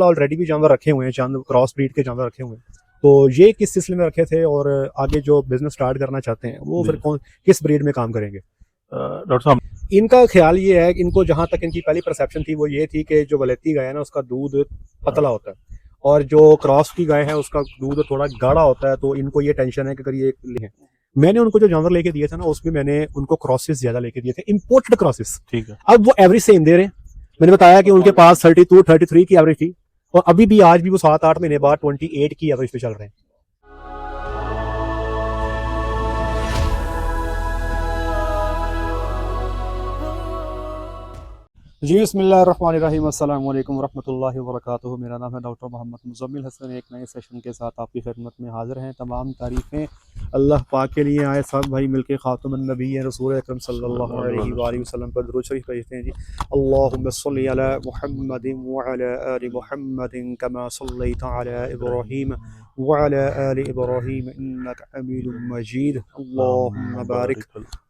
Already भी जानवर रखे हुए हैं, चंद क्रॉस ब्रीड के जानवर रखे हुए हैं। तो ये किस सिलसिले में रखे थे और आगे जो बिजनेस स्टार्ट करना चाहते हैं वो फिर किस ब्रीड में काम करेंगे? डॉक्टर साहब, इनका ख्याल ये है कि इनको जहाँ तक इनकी पहली परसेप्शन थी वो ये थी कि जो वलेती गाय है ना उसका दूध पतला होता है और जो क्रॉस की गाय है उसका दूध थोड़ा गाढ़ा होता है। तो इनको ये टेंशन है कि अगर ये लें, मैंने उनको जो जानवर लेके दिए थे ना उसमें मैंने उनको क्रॉसेस ज्यादा लेके दिए थे, इंपोर्टेड क्रॉसेस। ठीक है। अब वो एवरेज सेम दे रहे हैं। मैंने बताया कि उनके पास 32 33 की एवरेज थी और अभी भी आज भी वो 7-8 महीने बाद 28 की एवरेज पे चल रहे हैं। जी बिस्मिल्लाहिर्रहमानिर्रहीम, अस्सलाम वालेकुम वरहमतुल्लाहि वबरकातुहू। मेरा नाम है डॉक्टर मोहम्मद मुज़म्मिल हसन। एक नए सेशन के साथ आपकी खिदमत में हाज़िर हैं। तमाम तारीफ़ें अल्लाह पाक के लिए आए। सब भाई मिलके खातमुन नबी रसूल अकरम सल्लल्लाहु अलैहि वसल्लम पर दुरूद शरीफ भेजते हैं जी। अल्लाहुम्मा सल्लि अला मुहम्मदिन व अला आलि मुहम्मदिन कमा सल्लैता अला इब्राहीम व अला आलि इब्राहीम इन्नका हमीदुम मजीद। अल्लाहुम्मा बारिक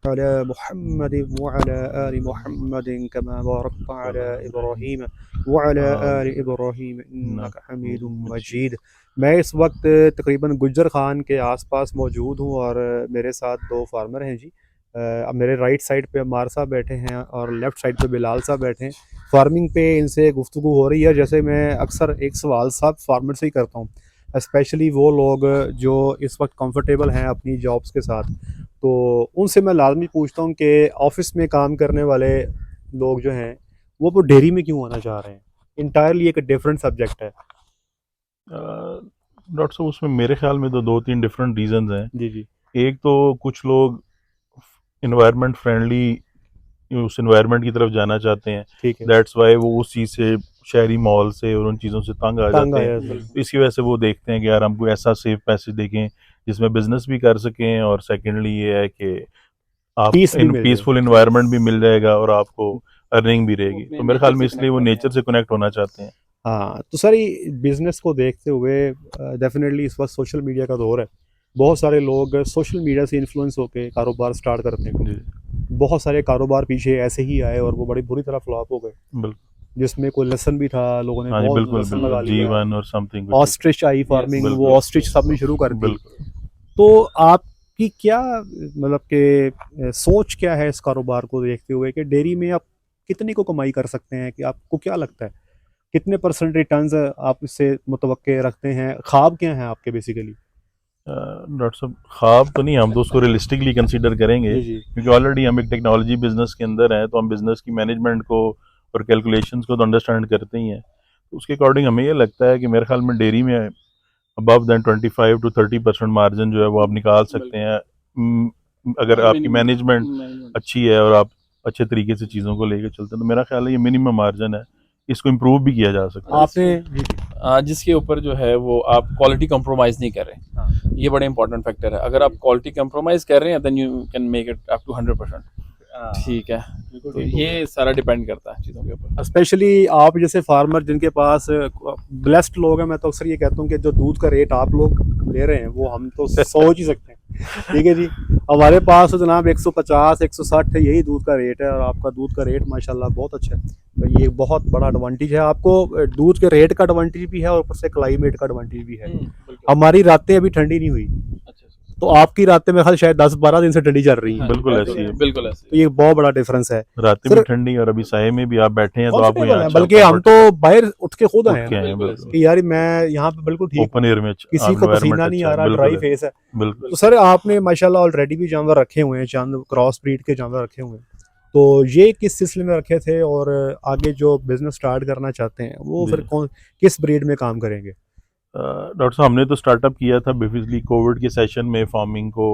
अला मुहम्मदिन व अला आलि मुहम्मदिन कमा बारकता अला इब्राहीम व अला आलि इब्राहीम इन्नका हमीदुम मजीद। मैं इस वक्त तकरीबन गुज्जर खान के आसपास मौजूद हूँ और मेरे साथ दो फार्मर हैं जी। अब मेरे राइट साइड पे अम्मार साहब बैठे हैं और लेफ़्ट साइड पे बिलाल साहब बैठे हैं। फार्मिंग पे इनसे गुफ्तगू हो रही है। जैसे मैं अक्सर एक सवाल साहब फार्मर से ही करता हूँ, स्पेशली वो लोग जो इस वक्त कंफर्टेबल हैं अपनी जॉब्स के साथ, तो उनसे मैं लाजमी पूछता हूँ कि ऑफिस में काम करने वाले लोग जो हैं वो डेयरी में क्यों आना चाह रहे हैं। इंटायरली एक डिफरेंट सब्जेक्ट है। डॉक्टर साहब, उसमें मेरे ख्याल में तो 2-3 डिफरेंट रीजंस हैं। जी जी। एक तो कुछ लोग इन्वायरमेंट फ्रेंडली उस इन्वायरमेंट की तरफ जाना चाहते हैं, ठीक है। दैट्स वाई वो उस चीज़ से, शहरी माहौल से और उन चीज़ों से तंग आ जाते हैं। तो इसकी वजह से वो देखते हैं कि यार हमको ऐसा सेफ पैसेज देखें जिसमें बिजनेस भी कर सकें और सेकेंडली ये है कि आप पीसफुल इन्वायरमेंट भी मिल जाएगा और आपको अर्निंग भी रहेगी। तो मेरे ख्याल में इसलिए वो नेचर से कनेक्ट होना चाहते हैं। हाँ, तो सर बिजनेस को देखते हुए डेफिनेटली इस वक्त सोशल मीडिया का दौर है। बहुत सारे लोग सोशल मीडिया से इन्फ्लुएंस होकर कारोबार स्टार्ट करते हैं। बहुत सारे कारोबार पीछे ऐसे ही आए और वो बड़ी बुरी तरह फ्लॉप हो गए, जिसमें कोई लेसन भी था, लोगों ने बहुत लेसन लगा लिया। जीवन और समथिंग ऑस्ट्रिच आई फार्मिंग, वो ऑस्ट्रिच सबने शुरू कर दी। तो आपकी क्या मतलब के सोच क्या है इस कारोबार को देखते हुए कि डेयरी में आप कितने को कमाई कर सकते हैं? कि आपको क्या लगता है कितने % रिटर्न्स आप इससे मुतवक्के रखते हैं? ख्वाब क्या हैं आपके बेसिकली? डॉक्टर साहब, ख्वाब तो नहीं, हम तो उसको रियलिस्टिकली कंसीडर करेंगे क्योंकि ऑलरेडी हम एक टेक्नोलॉजी बिजनेस के अंदर हैं, तो हम बिजनेस की मैनेजमेंट को और कैलकुलेशंस को तो अंडरस्टैंड करते ही हैं। तो उसके अकॉर्डिंग हमें ये लगता है कि मेरे ख्याल में डेयरी में अबव दैन 25 to 30% मार्जिन जो है वो आप निकाल सकते हैं अगर आपकी मैनेजमेंट अच्छी है और आप अच्छे तरीके से चीज़ों को लेकर चलते हैं। तो मेरा ख्याल है ये मिनिमम मार्जिन है, इसको इम्प्रूव भी किया जा सकता है। आपने जिसके ऊपर जो है वो आप क्वालिटी कंप्रोमाइज नहीं कर रहे, ये बड़ा इंपॉर्टेंट फैक्टर है। अगर आप क्वालिटी कंप्रोमाइज कर रहे हैं then you can make it up to 100%। ठीक है, तो ये सारा डिपेंड करता है चीज़ों के ऊपर। स्पेशली आप जैसे फार्मर जिनके पास ब्लेस्ड लोग हैं, मैं तो अक्सर ये कहता हूँ कि जो दूध का रेट आप लोग ले रहे हैं वो हम तो सोच ही सकते हैं। ठीक है जी, हमारे पास तो जनाब 150 160 है, यही दूध का रेट है और आपका दूध का रेट माशाल्लाह बहुत अच्छा है। तो ये बहुत बड़ा एडवांटेज है। आपको दूध के रेट का एडवांटेज भी है और ऊपर से क्लाइमेट का एडवांटेज भी है। हमारी रातें अभी ठंडी नहीं हुई, तो आपकी रातें में शायद 10-12 दिन से ठंडी चल रही है। बिल्कुल ऐसी है, बिल्कुल ऐसी। तो ये बहुत बड़ा डिफरेंस है। रातें भी ठंडी और अभी साये में भी आप बैठे हैं तो आपको यहाँ, बल्कि हम तो बाहर उठ के खुद आए हैं कि यार मैं यहाँ पे बिल्कुल ठीक, ओपन एयर में किसी को पसीना नहीं आ रहा, ड्राई फेस है। बिल्कुल। तो सर आपने माशाल्लाह ऑलरेडी भी जानवर रखे हुए हैं, चंद क्रॉस ब्रीड के जानवर रखे हुए हैं, तो ये किस सिलसिले में रखे थे और आगे जो बिजनेस स्टार्ट करना चाहते हैं वो फिर किस ब्रीड में काम करेंगे? डॉक्टर साहब, हमने तो स्टार्टअप किया था बेसिकली कोविड के सेशन में फार्मिंग को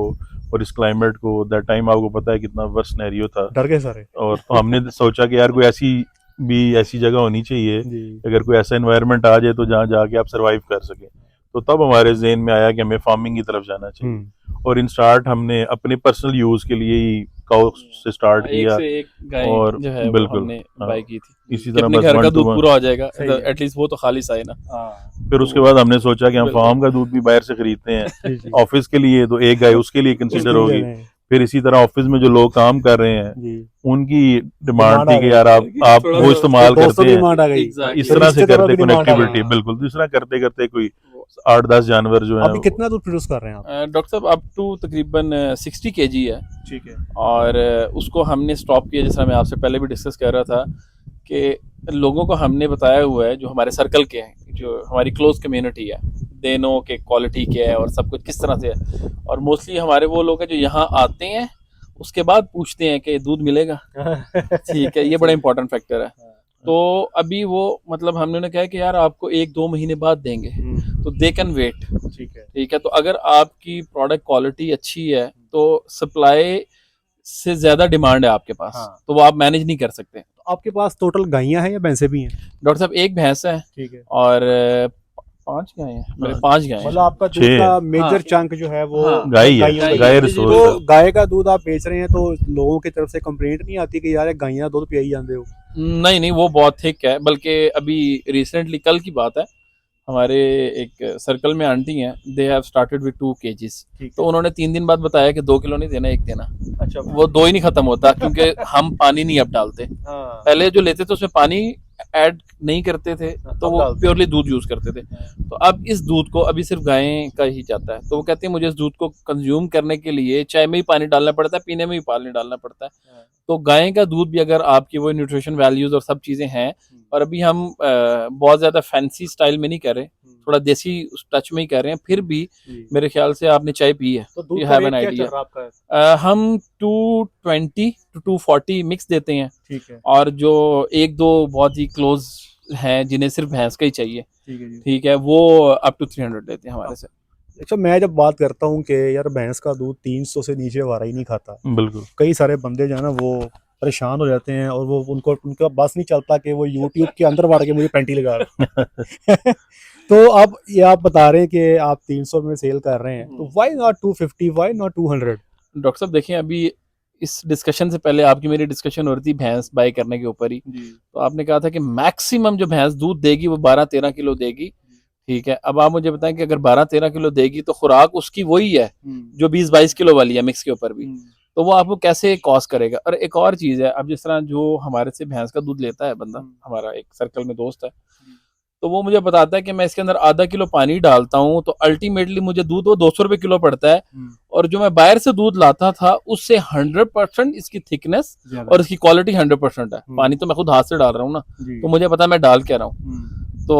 और इस क्लाइमेट को। दैट टाइम आपको पता है कितना वर्स्ट सिनेरियो था, डर गए सारे। और तो हमने सोचा कि यार कोई ऐसी जगह होनी चाहिए, अगर कोई ऐसा एनवायरनमेंट आ जाए तो जहाँ जाके आप सर्वाइव कर सके। तो तब हमारे ज़हन में आया कि हमें फार्मिंग की तरफ जाना चाहिए और इन स्टार्ट हमने अपने पर्सनल यूज के लिए ही काउ से स्टार्ट किया और जो है बिल्कुल हमने बाय की थी। इसी तरह अपने घर का दूध पूरा हो जाएगा, एटलीस्ट वो तो खालिस आए ना। फिर उसके बाद हमने सोचा कि हम फार्म का दूध भी बाहर से खरीदते हैं ऑफिस के लिए, तो एक गाय उसके लिए कंसीडर होगी। फिर इसी तरह ऑफिस में जो लोग काम कर रहे हैं जी उनकी डिमांड डिमांड थी आ कि गई। यार आप थोड़ा वो इस्तेमाल दोस्तों करते की हैं, डिमांड आ गई। Exactly. इस तरह से रिश्तेदारों करते की डिमांड आ गई। कनेक्टिविटी, बिल्कुल इस तरह करते करते कोई 8-10 जानवर जो अभी है कितना दूध प्रोड्यूस कर रहे हैं आप? डॉक्टर साहब अप टू तकरीबन 60 kg है, ठीक है। और उसको हमने स्टॉप किया, जैसा मैं आपसे पहले भी डिस्कस कर रहा था कि लोगों को हमने बताया हुआ है जो हमारे सर्कल के हैं, जो हमारी क्लोज कम्युनिटी है, दे नो के क्वालिटी क्या है और सब कुछ किस तरह से है। और मोस्टली हमारे वो लोग हैं जो यहाँ आते हैं उसके बाद पूछते हैं कि दूध मिलेगा, ठीक है, ये बड़ा इंपॉर्टेंट फैक्टर है। तो अभी वो मतलब हमने उन्हें कहा कि यार आपको 1-2 महीने बाद देंगे, तो दे कैन वेट, ठीक है। ठीक है। तो अगर आपकी प्रोडक्ट क्वालिटी अच्छी है तो सप्लाई से ज्यादा डिमांड है आपके पास, हाँ। तो वो आप मैनेज नहीं कर सकते। तो आपके पास टोटल गायें हैं या भैंसें भी हैं? डॉक्टर साहब एक भैंस है ठीक है। और 5 गायें हैं, मेरे 5 गायें हैं। मतलब आपका दूध 6 का मेजर हाँ। चंक जो है वो हाँ। गाय ही है, गायों का गाय ही है। रिसोर्स तो है। गाय का दूध आप बेच रहे हैं तो लोगों की तरफ से कंप्लेंट नहीं आती कि यार गायें दूध पियाई जाते हो? नहीं नहीं, वो बहुत थिक है, बल्कि अभी रिसेंटली कल की बात है, हमारे एक सर्कल में आंटी हैं, they have started with 2 kgs। ठीक तो उन्होंने 3 दिन बाद बताया कि 2 किलो नहीं देना, 1 देना। अच्छा। वो 2 ही नहीं खत्म होता क्योंकि हम पानी नहीं अब डालते। हाँ। पहले जो लेते थे उसमें पानी ऐड नहीं करते थे, तो अब वो डालते प्योरली दूध यूज करते थे। तो अब इस दूध को अभी सिर्फ गायें का ही जाता है, तो वो कहते हैं मुझे इस दूध को कंज्यूम करने के लिए चाय में ही पानी डालना पड़ता है, पीने में भी पानी डालना पड़ता है। तो गाय का दूध भी अगर आपकी वो न्यूट्रिशन वैल्यूज और सब चीजें हैं, और अभी हम बहुत ज्यादा फैंसी स्टाइल में नहीं कर रहे, थोड़ा देसी टच में ही कर रहे हैं, फिर भी जी। मेरे ख्याल से आपने चाय पी है, तो दूध You का have रेट an क्या idea. चल रहा है आपका? हम 220 to 240 मिक्स देते हैं, ठीक है। और जो 1-2 बहुत ही क्लोज हैं जिन्हें सिर्फ भैंस का ही चाहिए, ठीक है जी। ठीक है, वो अप टू 300 लेते हैं हमारे से। अच्छा, मैं जब बात करता हूँ कि यार भैंस का दूध 300 से नीचे वारा ही नहीं खाता, बिल्कुल कई सारे बंदे जो है ना वो परेशान हो जाते हैं और वो उनका बस नहीं चलता कि वो यूट्यूब के अंदर बढ़ के मुझे पेंटी लगा रहे। तो अब ये आप बता रहे हैं कि आप 300 में सेल कर रहे हैं, तो why not 250, why not 200? Doctor साहब देखिए, अभी इस डिस्कशन से पहले आपकी मेरी डिस्कशन हो रही थी भैंस बाय करने के ऊपर ही, तो आपने कहा था कि मैक्सिमम जो भैंस दूध देगी वो 12-13 किलो देगी, ठीक है। अब आप मुझे बताएं कि अगर 12-13 किलो देगी तो खुराक उसकी वही है जो 20-22 किलो वाली है मिक्स के ऊपर भी, तो वो आपको कैसे कॉस्ट करेगा। और एक और चीज है, अब जिस तरह जो हमारे से भैंस का दूध लेता है बंदा, हमारा एक सर्कल में दोस्त है, तो वो मुझे बताता है कि मैं इसके अंदर आधा किलो पानी डालता हूँ तो अल्टीमेटली मुझे दूध वो 200 रुपए किलो पड़ता है, और जो मैं बाहर से दूध लाता था उससे 100% इसकी थिकनेस और इसकी क्वालिटी 100% है। पानी तो मैं खुद हाथ से डाल रहा हूँ ना, तो मुझे पता है मैं डाल क्या रहा हूँ। तो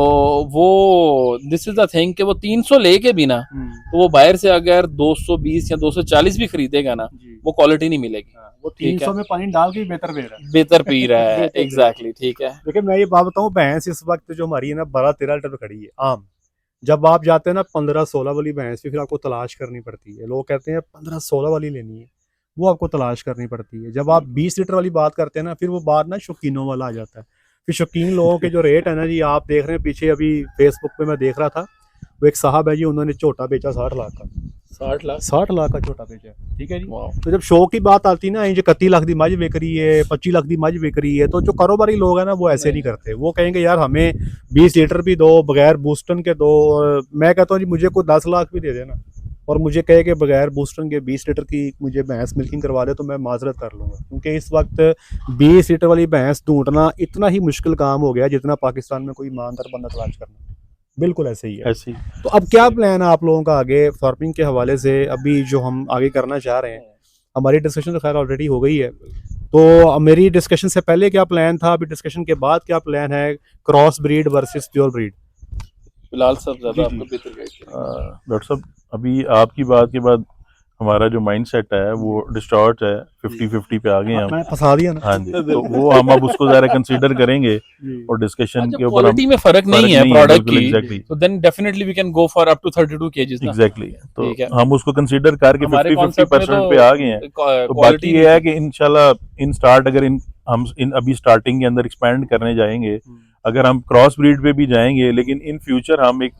वो दिस इज द थिंग कि वो 300 लेके भी ना, तो वो बाहर से अगर 220 या 240 भी खरीदेगा ना, वो क्वालिटी नहीं मिलेगी। वो 300 में पानी डाल के बेहतर पी रहा है, बेहतर पी रहा है। एग्जैक्टली, ठीक है। देखिए मैं ये बात बताऊं, भैंस इस वक्त जो हमारी है ना 12-13 लीटर पे खड़ी है आम। जब आप जाते हैं ना 15-16 वाली भैंस भी फिर आपको तलाश करनी पड़ती है। लोग कहते हैं 15-16 वाली लेनी है, वो आपको तलाश करनी पड़ती है। जब आप 20 लीटर वाली बात करते हैं ना, फिर वो बात ना शौकीनों वाला आ जाता है। फिर शौकीन लोगों के जो रेट है ना जी, आप देख रहे हैं पीछे अभी फेसबुक पे मैं देख रहा था, वो एक साहब है जी, उन्होंने छोटा बेचा 60 लाख का। 60 लाख का छोटा बेचा, ठीक है जी। तो जब शो की बात आती है ना, जो 31 लाख की मझ बिक रही है, 25 लाख की मझ बिक रही है, तो जो कारोबारी लोग हैं ना वो ऐसे नहीं करते। वो कहेंगे यार हमें 20 लीटर भी दो, बगैर बूस्टन के दो। और मैं कहता हूँ जी मुझे कोई 10 लाख भी दे देना और मुझे कहे कि बगैर बूस्टन के 20 लीटर की मुझे भैंस मिल्किंग करवा दे, तो मैं माजरत कर लूँगा। क्योंकि इस वक्त 20 लीटर वाली भैंस ढूंढना इतना ही मुश्किल काम हो गया जितना पाकिस्तान में कोई ईमानदार बंदा तलाश करना। बिल्कुल ऐसे ही है। ऐसे ही। तो अब क्या प्लान है आप लोगों का आगे फार्मिंग के हवाले से? अभी जो हम आगे करना चाह रहे हैं, हमारी डिस्कशन तो खैर ऑलरेडी हो गई है, तो मेरी डिस्कशन से पहले क्या प्लान था, अभी डिस्कशन के बाद क्या प्लान है? Cross breed versus pure breed. फिलहाल सब ज्यादा आपको बेहतर गाइड करेंगे। डॉक्टर साहब अभी आपकी बात के बाद हमारा जो माइंडसेट है वो डिस्टॉर्ट है, 50-50 पे आ गए हम। मैं फंसा दिया ना। हाँ जी, तो वो हम अब उसको जरा कंसीडर करेंगे और डिस्कशन के ऊपर क्वालिटी में फर्क नहीं है प्रोडक्ट की, एग्जैक्टली, तो then definitely we can go for up to 32 kgs ना। एग्जैक्टली। तो ठीक है। हम उसको कंसीडर करके हमारे 50-50% पे आ गए हैं। तो बाकी ये है कि इंशाल्लाह इन स्टार्ट अगर हम अभी स्टार्टिंग के अंदर एक्सपैंड करने जाएंगे, अगर हम क्रॉस ब्रीड पे भी जाएंगे, लेकिन इन फ्यूचर हम एक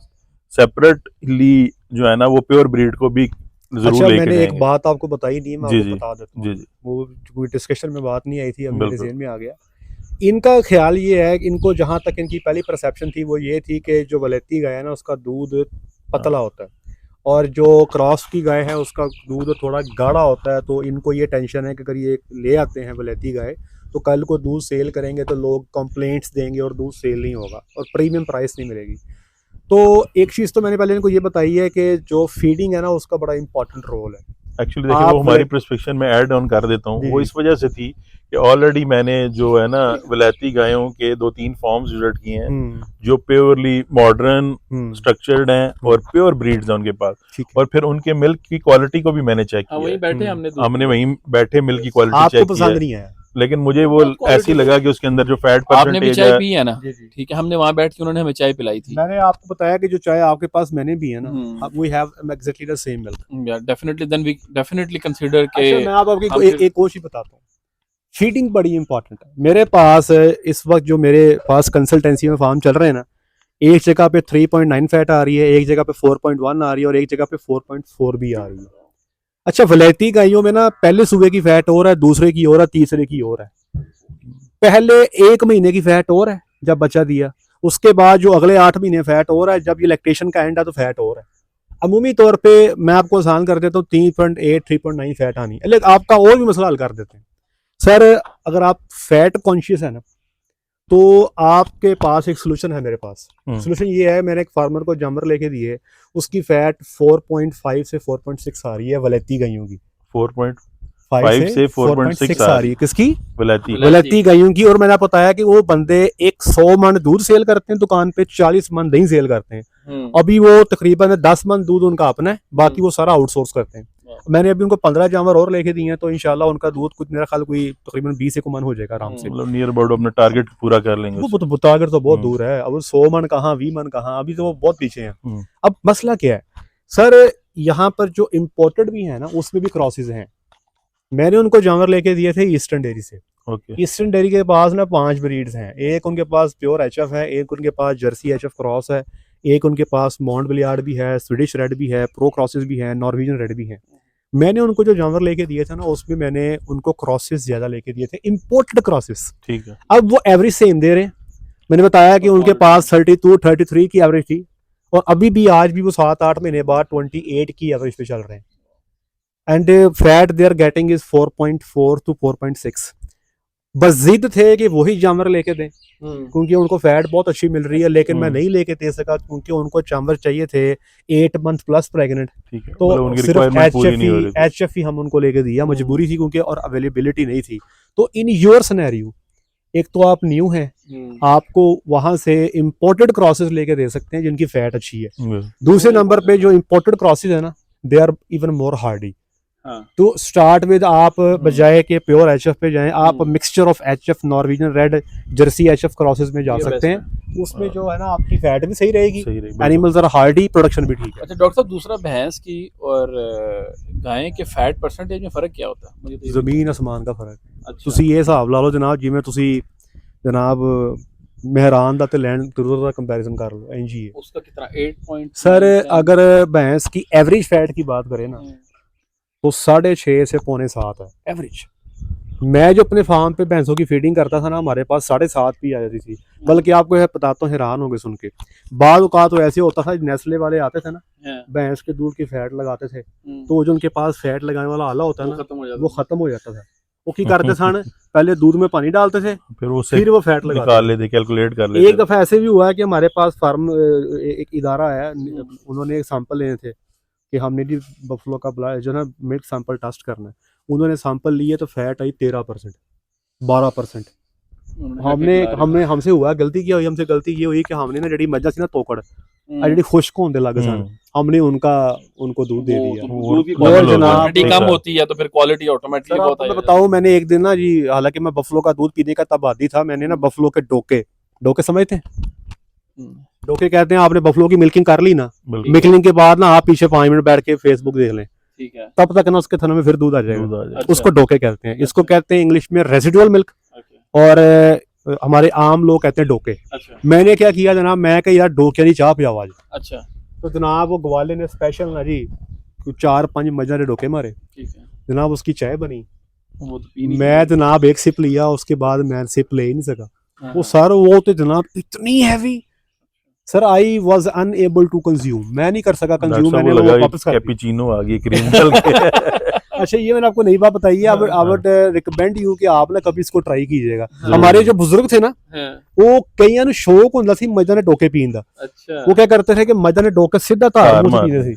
सेपरेटली जो है ना वो प्योर ब्रीड को भी जरूर अच्छा, लेके मैंने जाएंगे। एक बात आपको बताई नहीं, मैं जी, आपको जी, बता देता जी, हूँ। जी। वो कोई डिस्कशन में बात नहीं आई थी, अब मेरे बिल्कुल। ज़हन में आ गया। इनका ख्याल ये है कि इनको जहाँ तक इनकी पहली परसेप्शन थी वो ये थी कि जो वलेती गाय है ना उसका दूध पतला होता है और जो क्रॉस की गाय है उसका दूध थोड़ा गाढ़ा होता है, तो इनको ये टेंशन है कि अगर ये ले आते हैं वलैती गाय तो कल को दूध सेल करेंगे तो लोग कंप्लेंट्स देंगे और दूध सेल नहीं होगा और प्रीमियम प्राइस नहीं मिलेगी। तो एक चीज़ तो मैंने पहले इनको ये बताई है कि जो फीडिंग है ना उसका बड़ा इंपॉर्टेंट रोल है। एक्चुअली देखिए वो हमारी प्रिस्क्रिप्शन में ऐड ऑन कर देता हूँ, वो इस वजह से थी कि ऑलरेडी मैंने जो है ना वलैती गायों के 2-3 फॉर्म्स विजिट किए हैं जो प्योरली मॉडर्न स्ट्रक्चर्ड हैं और प्योर ब्रीड्स हैं उनके पास, और फिर उनके मिल्क की क्वालिटी को भी मैंने चेक किया। वहीं बैठे हमने वहीं बैठे मिल्क की क्वालिटी चेक पसंद नहीं है, लेकिन मुझे वो ऐसी लगा कि उसके अंदर जो फैट आपने भी परसेंटेज चाय है। पी है ना, ठीक है, हमने वहां बैठ के उन्होंने हमें चाय पिलाई थी। मैंने आपको बताया कि जो चाय आपके पास मैंने भी है ना, we have exactly the same milk. या definitely then we definitely consider के अच्छा, मैं आपको एक और चीज बताता हूँ, फीडिंग बड़ी इंपॉर्टेंट है। मेरे पास इस वक्त जो मेरे पास कंसल्टेंसी में फार्म चल रहे हैं ना, एक जगह पे 3.9 फैट आ रही है, एक जगह पे 4.1 आ रही है और एक जगह पे 4.4 भी आ रही है। अच्छा, वलैती गायों में ना पहले सूबे की फैट और है, दूसरे की और है, तीसरे की और है। पहले 1 महीने की फैट और है जब बच्चा दिया, उसके बाद जो अगले 8 महीने फैट और है, जब ये लैक्टेशन का एंड है तो फैट और है। अमूमी तौर पे मैं आपको आसान कर देता हूँ 3.8 3.9 फैट आनी है। लेकिन आपका और भी मसला हल कर देते हैं सर। अगर आप फैट कॉन्शियस है ना तो आपके पास एक सोल्यूशन है। मेरे पास सोल्यूशन ये है, मैंने एक फार्मर को जानवर लेके दिए, उसकी फैट 4.5 से 4.6 आ रही है वलैती गायों की। 4.5 से 4.6 आ रही है किसकी? वलैती गायों की। और मैंने आपको बताया कि वो बंदे 100 मन दूध सेल करते हैं दुकान पे, 40 मन दही सेल करते हैं। अभी वो तकरीबन 10 मन दूध उनका अपना है, बाकी वो सारा आउटसोर्स करते हैं। मैंने अभी उनको 15 जानवर और लेके दिए हैं, तो इंशाल्लाह उनका दूध कुछ मेरा ख्याल कोई तकरीबन 20 मन हो जाएगा आराम से। मतलब नियर अबाउट अपना टारगेट पूरा कर लेंगे। वो टारगेट तो बहुत दूर है, अब 100 मन कहाँ, 20 मन कहाँ, अभी तो वो बहुत पीछे हैं। अब मसला क्या है सर, यहाँ पर जो इम्पोर्टेड भी है ना उसमें भी क्रॉसेस हैं। मैंने उनको जानवर लेके दिए थे ईस्टर्न डेयरी से। ईस्टर्न डेयरी के पास ना 5 ब्रीड्स हैं। एक उनके पास प्योर एचएफ है, एक उनके पास जर्सी एचएफ क्रॉस है, एक उनके पास मॉन्ट बिलियार्ड भी है, स्वीडिश रेड भी है, प्रो क्रॉसेस भी है, नॉर्वेजियन रेड भी है। मैंने उनको जो जानवर लेके दिए थे ना उसमें मैंने उनको क्रॉसेस ज्यादा लेके दिए थे, इंपोर्टेड क्रॉसेस। ठीक है। अब वो एवरेज सेम दे रहे हैं। मैंने बताया कि उनके पास 32-33 की एवरेज थी और अभी भी आज भी वो 7-8 महीने बाद 28 की एवरेज पे चल रहे हैं। And fat they are getting is 4.4 to 4.6। बस जिद थे कि वही जानवर लेके दें क्योंकि उनको फैट बहुत अच्छी मिल रही है, लेकिन मैं नहीं लेके दे सका क्योंकि उनको जानवर चाहिए थे 8 मंथ प्लस प्रेग्नेंट। तो सिर्फ एचएफ ही हम उनको लेके दिया, मजबूरी थी क्योंकि और अवेलेबिलिटी नहीं थी। तो इन योर सिनेरियो, एक तो आप न्यू हैं, आपको वहां से इंपोर्टेड क्रॉसेस लेके दे सकते हैं जिनकी फैट अच्छी है। दूसरे नंबर पे जो इंपोर्टेड क्रॉसेस है ना, they are even more hardy. तो स्टार्ट विद आप बजाय के प्योर एचएफ पे जाएं, आप mixture of HF, Norwegian red, Jersey HF crosses में जा सकते हैं। उसमें जो है ना आपकी फैट भी सही रहेगी, एनिमल्स आर हार्डी, प्रोडक्शन भी ठीक है। अच्छा डॉक्टर साहब, दूसरा भैंस की और गाय के फैट परसेंटेज में फर्क क्या होता है? मुझे तो जमीन आसमान का फर्क है। ਤੁਸੀਂ ਇਹ ਹਿਸਾਬ ਲਾ ਲਓ ਜਨਾਬ, ਜਿਵੇਂ ਤੁਸੀਂ जनाब मेहरान दा ते लैंड तुरर दा कंपैरिजन कर लो, इंज ही है। उसका कितना 8 सर अगर भैंस की एवरेज फैट की बात करें ना तो 6.5 से 6.25 है एवरेज। मैं जो अपने फार्म पे भैंसों की फीडिंग करता था ना, हमारे पास 7.5 भी आ जाती थी। बल्कि आपको यह बताता हूँ, हैरान होंगे सुन के। बाद औकात तो ऐसे होता था, नेस्ले वाले आते थे ना, भैंस के दूध की फैट लगाते थे, तो जो उनके पास फैट लगाने वाला आला होता है ना, वो खत्म हो जाता था। वो की करते सन, पहले दूध में पानी डालते थे, फिर वो फैट निकाल लेते, कैलकुलेट कर लेते। एक दफा ऐसे भी हुआ है कि हमारे पास फार्म एक इदारा है, उन्होंने एक सैंपल लेने थे कि हमने जी बफलो का जो ना मिल्क सैंपल टेस्ट करना है। उन्होंने सैंपल लिए तो फैट आई 13%, 12%। हमसे हुआ गलती क्या हुई, हमसे गलती ये हुई कि हमने ना जड़ी मज्जा सी ना तोकड़ जड़ी खुश्क होने लगे सन, हमने उनको दूध दे दिया। और जनाब कम होती है तो फिर क्वालिटी ऑटोमेटिकली बहुत मैं बताऊं, मैंने एक दिन ना जी, हालांकि मैं बफलो का दूध पीने का तब आदी था, मैंने ना बफलो के डोके समझते हैं, डोके कहते हैं, आपने बफलो की मिल्किंग कर ली ना, मिल्किंग के बाद ना आप पीछे 5 मिनट बैठ के फेसबुक देख लें, ठीक है, तब तक ना उसके थनों में फिर दूध आ जाएगा। उसको डोके कहते हैं। इसको कहते हैं इंग्लिश में रेसिडुअल मिल्क, और हमारे आम लोग कहते हैं डोके। मैंने क्या किया जनाब, मैं कहा यार डोके की चाह पिया आज। अच्छा, तो जनाब वो ग्वाले ने स्पेशल ना जी 4-5 मजा ने डोके मारे, जनाब उसकी चाय बनी। वो तो मैं जनाब एक सिप लिया, उसके बाद मैं सिप ले ही नहीं सका। वो सर वो तो जनाब इतनी heavy, sir I was unable to consume, मैं नहीं कर सका डॉक्टर कंज्यूम, साहब मैंने को वो लगा वापस कर दी। कैपेचिनो आ गई क्रीम डाल के। अच्छा ये मैंने आपको नई बात बताई है, हाँ, आई वुड रिकमेंड यू कि आप ना कभी इसको ट्राई कीजिएगा। हाँ। हमारे जो बुजुर्ग थे ना, हाँ, वो कईयां ਨੂੰ शौक ਹੁੰਦਾ ਸੀ मजा ने डोके पीन दा। अच्छा वो क्या करते थे कि मजा ने डोके सीधा धार धार मुंह से मारते पीते थे।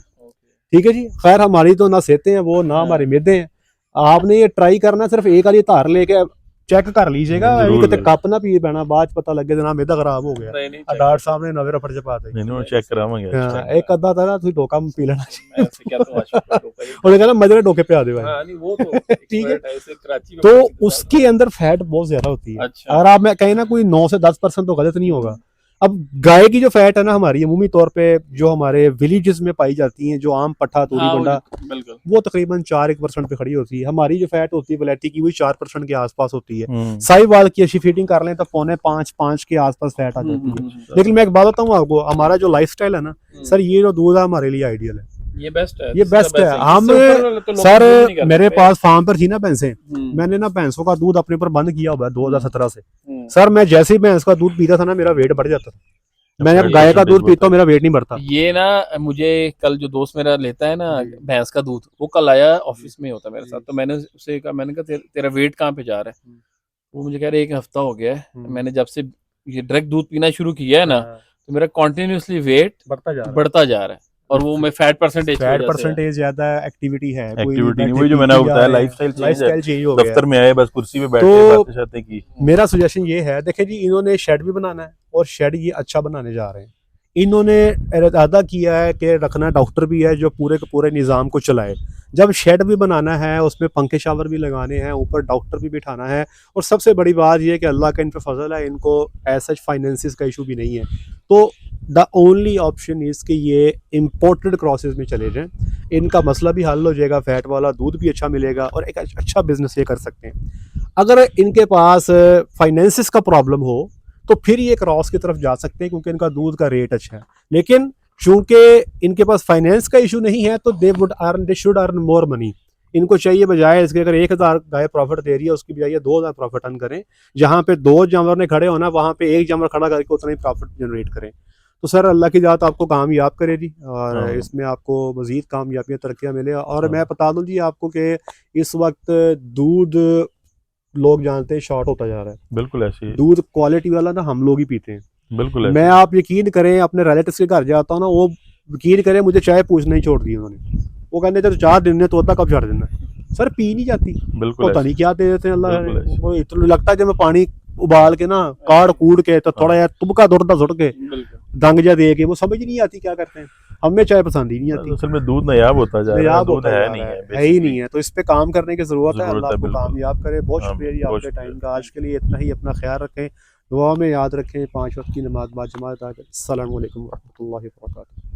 ठीक है जी, खैर हमारी तो ना सेहतें हैं वो, ना हाँ। हमारे मेदे हैं। आपने ये ट्राई करना, सिर्फ एक वाली धार लेके चेक कर लीजिएगा, जरूर, अभी कितने जरूर। कप ना पी पैना, बाद च पता लगे ना मेदा खराब हो गया। नहीं नहीं डॉक्टर साहब ने नवे रफड़ च पा दी। नहीं चेक करावांगे हाँ, एक अद्धा था ना तुम डोका पी लेना मैं ऐसे क्या तो आज और कहना मजे ने डोके पे आ दे भाई। हाँ नहीं वो तो ठीक है। ऐसे कराची में तो पता चलता उसके अंदर फैट बहुत ज्यादा होती है। अच्छा। अगर आप मैं कहें ना कोई 9 से 10% तो गलत नहीं होगा। अब गाय की जो फैट है ना हमारी अमूमी तौर पे जो हमारे विलेजेस में पाई जाती हैं, जो आम पट्ठा तूरी हाँ, बंडा, बिल्कुल वो तकरीबन 4-1% पे खड़ी होती है। हमारी जो फैट होती है वैरायटी की, वही 4% के आसपास होती है। साहिवाल की अच्छी फीडिंग कर लें तो 4.5-5 के आसपास फैट आ जाती है। लेकिन मैं एक बात बताऊँ आपको, हमारा जो लाइफस्टाइल है ना सर, ये जो दूध है हमारे लिए आइडियल है, ये बेस्ट है, ये बेस्ट है। हम सर मेरे पास फार्म पर थी ना भैंसें, मैंने ना भैंसों का दूध अपने ऊपर बंद किया हुआ है 2017 से। सर मैं जैसे ही भैंस का दूध पीता था ना मेरा वेट बढ़ जाता था। मैंने अब गाय का दूध पीता हूँ, मेरा वेट नहीं बढ़ता। ये ना मुझे कल जो दोस्त मेरा लेता है ना भैंस का दूध, वो कल आया ऑफिस में होता मेरे साथ, तो मैंने उससे कहा, मैंने कहा तेरा वेट कहाँ पे जा रहा है? वो मुझे कह रहा है 1 हफ्ता हो गया है मैंने जब से ये डायरेक्ट दूध पीना शुरू किया है ना, तो मेरा कंटिन्यूअसली वेट बढ़ता जा रहा है। और वो मैं फैट परसेंटेज ज्यादा एक्टिविटी है, एक्टिविटी नहीं, वही जो मैंने बताया लाइफस्टाइल चेंज हो गया। दफ्तर में आए बस कुर्सी पे बैठे तो बातें शातें की। मेरा सजेशन ये है, देखिए जी इन्होंने शेड भी बनाना है और शेड ये अच्छा बनाने जा रहे हैं। इन्होंने इरादा किया है कि रखना डॉक्टर भी है जो पूरे के पूरे निज़ाम को चलाए। जब शेड भी बनाना है उसमें पंखे शावर भी लगाने हैं, ऊपर डॉक्टर भी बिठाना है, और सबसे बड़ी बात यह है कि अल्लाह का इन पर फजल है, इनको ऐसा फाइनेंसिस का इशू भी नहीं है। तो द ओनली ऑप्शन इज़ कि ये इम्पोर्टेड क्रॉसेस में चले जाएं, इनका मसला भी हल हो जाएगा, फैट वाला दूध भी अच्छा मिलेगा और एक अच्छा बिजनेस ये कर सकते हैं। अगर इनके पास फाइनेंसिस का प्रॉब्लम हो तो फिर ये क्रॉस की तरफ जा सकते हैं क्योंकि इनका दूध का रेट अच्छा है। लेकिन चूंकि इनके पास फाइनेंस का इशू नहीं है तो they should earn more money. इनको चाहिए बजाय इसके अगर 1000 गाय प्रॉफिट दे रही है उसकी बजाय 2000 प्रॉफिट अर्न करें। जहाँ पे 2 जानवर ने खड़े होना वहाँ पे 1 जानवर खड़ा करके उतना ही प्रॉफिट जनरेट करें। तो सर अल्लाह की जात आपको कामयाब करे जी, और इसमें आपको मजीद कामयाबियाँ तरक्कियाँ मिले। और मैं बता दूँ जी आपको कि इस वक्त दूध लोग जानते हैं शॉर्ट होता जा रहा है। बिल्कुल ऐसे ही दूध क्वालिटी वाला ना हम लोग ही पीते हैं। बिल्कुल मैं आप यकीन करें अपने रिलेटिव्स के घर जाता हूँ ना, वो यकीन करें मुझे चाय पूछना ही छोड़ दी उन्होंने। वो कहते थे 4 दिन ने तो अद्धा कब छड़ देना सर, पी नहीं जाती, पता नहीं क्या दे देते हैं अल्लाह। वो इतना लगता है जब मैं पानी उबाल के ना काड़ कूड़ के तो थोड़ा यार तुबका दुर्दा सुट के दंग जा दे के, वो समझ नहीं आती क्या करते हैं। हमें चाय पसंद ही नहीं आती। असल में दूध नायाब होता जा रहा है, दूध है नहीं है ही नहीं है। तो इस पे काम करने की जरूरत है। अल्लाह आपको कामयाब करे। बहुत शुक्रिया जी आपके टाइम का। आज के लिए इतना ही। अपना ख्याल रखें, दुआ में याद रखें, 5 वक्त की नमाज बाद जमात। अस्सलाम वालेकुम रहमतुल्लाहि व बरकातहू।